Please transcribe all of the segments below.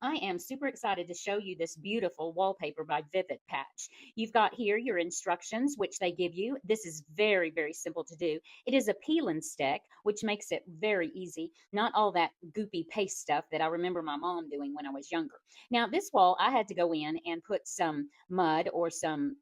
I am super excited to show you this beautiful wallpaper by Vividpatch. You've got here your instructions, which they give you. This is very, very simple to do. It is a peel and stick, which makes it very easy. Not all that goopy paste stuff that I remember my mom doing when I was younger. Now, this wall, I had to go in and put some mud or some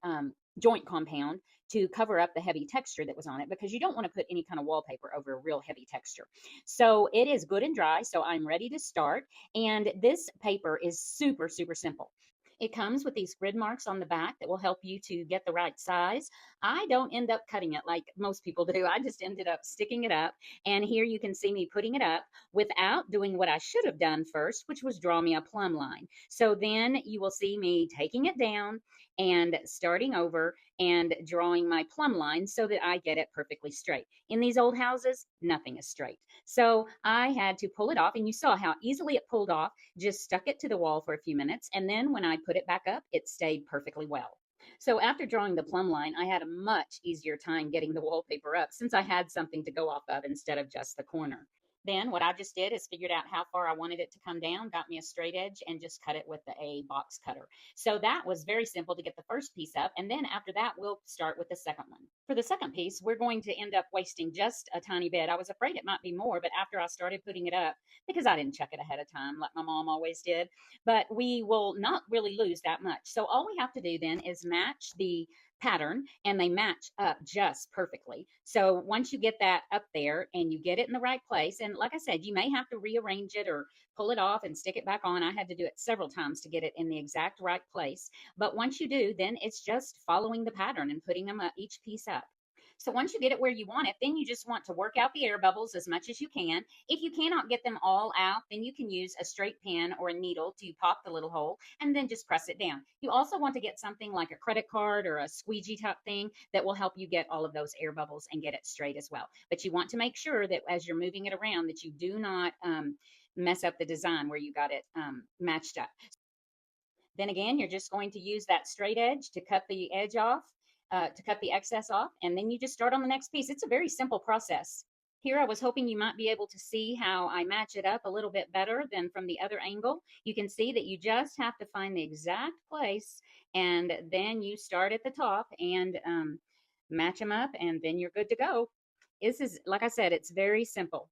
joint compound to cover up the heavy texture that was on it because you don't want to put any kind of wallpaper over a real heavy texture. So it is good and dry. So I'm ready to start. And this paper is super, super simple. It comes with these grid marks on the back that will help you to get the right size. I don't end up cutting it like most people do. I just ended up sticking it up. And here you can see me putting it up without doing what I should have done first, which was draw me a plumb line. So then you will see me taking it down and starting over and drawing my plumb line so that I get it perfectly straight. In these old houses, nothing is straight. So I had to pull it off, and you saw how easily it pulled off. Just stuck it to the wall for a few minutes, and then when I put it back up, it stayed perfectly well. So after drawing the plumb line, I had a much easier time getting the wallpaper up since I had something to go off of instead of just the corner. Then what I just did is figured out how far I wanted it to come down, got me a straight edge, and just cut it with a box cutter. So that was very simple to get the first piece up. And then after that, we'll start with the second one. For the second piece, we're going to end up wasting just a tiny bit. I was afraid it might be more, but after I started putting it up, because I didn't check it ahead of time like my mom always did, but we will not really lose that much. So all we have to do then is match the pattern, and they match up just perfectly. So once you get that up there and you get it in the right place, and like I said, you may have to rearrange it or pull it off and stick it back on. I had to do it several times to get it in the exact right place. But once you do, then it's just following the pattern and putting them each piece up. So once you get it where you want it, then you just want to work out the air bubbles as much as you can. If you cannot get them all out, then you can use a straight pin or a needle to pop the little hole and then just press it down. You also want to get something like a credit card or a squeegee type thing that will help you get all of those air bubbles and get it straight as well. But you want to make sure that as you're moving it around that you do not mess up the design where you got it matched up. Then again, you're just going to use that straight edge to cut the edge off, to cut the excess off, and then you just start on the next piece. It's a very simple process. Here, I was hoping you might be able to see how I match it up a little bit better than from the other angle. You can see that you just have to find the exact place, and then you start at the top and match them up, and then you're good to go. This is, like I said, it's very simple.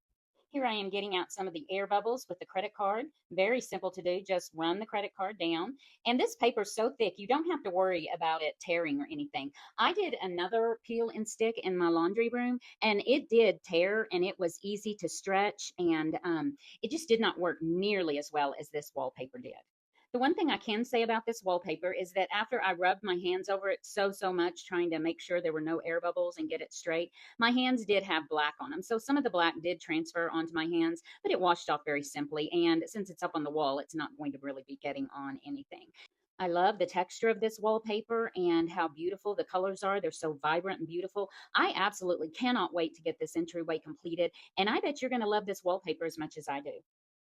Here I am getting out some of the air bubbles with the credit card. Very simple to do. Just run the credit card down. And this paper is so thick, you don't have to worry about it tearing or anything. I did another peel and stick in my laundry room, and it did tear, and it was easy to stretch, and it just did not work nearly as well as this wallpaper did. The one thing I can say about this wallpaper is that after I rubbed my hands over it so much trying to make sure there were no air bubbles and get it straight, my hands did have black on them. So some of the black did transfer onto my hands, but it washed off very simply. And since it's up on the wall, it's not going to really be getting on anything. I love the texture of this wallpaper and how beautiful the colors are. They're so vibrant and beautiful. I absolutely cannot wait to get this entryway completed. And I bet you're going to love this wallpaper as much as I do.